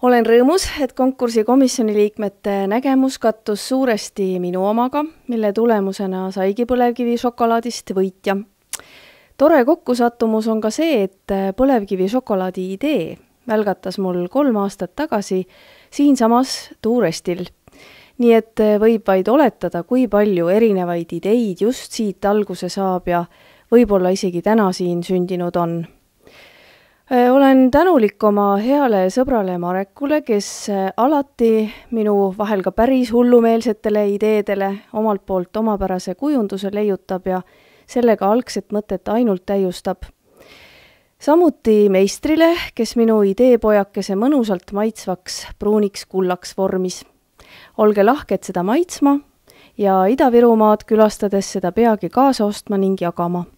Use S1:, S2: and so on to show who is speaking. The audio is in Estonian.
S1: Olen rõõmus, et konkursi komisjoni liikmete nägemus kattus suuresti minu omaga, mille tulemusena saigi põlevkivišokolaadist võitja. Tore kokkusattumus on ka see, et põlevkivišokolaadi idee välgatas mul 3 aastat tagasi siinsamas Tuurestil. Nii et võib vaid oletada, kui palju erinevaid ideid just siit alguse saab ja võib-olla isegi täna siin sündinud on. Olen tänulik oma heale sõbrale Marekule, kes alati minu vahel ka päris hullumeelsetele ideedele omalt poolt omapärase kujunduse leiutab ja sellega algset mõtet ainult täiustab. Samuti meistrile, kes minu ideepojakese mõnusalt maitsvaks pruuniks kullaks vormis. Olge lahked seda maitsma ja Ida-Virumaad külastades seda peagi kaasa ostma ning jagama.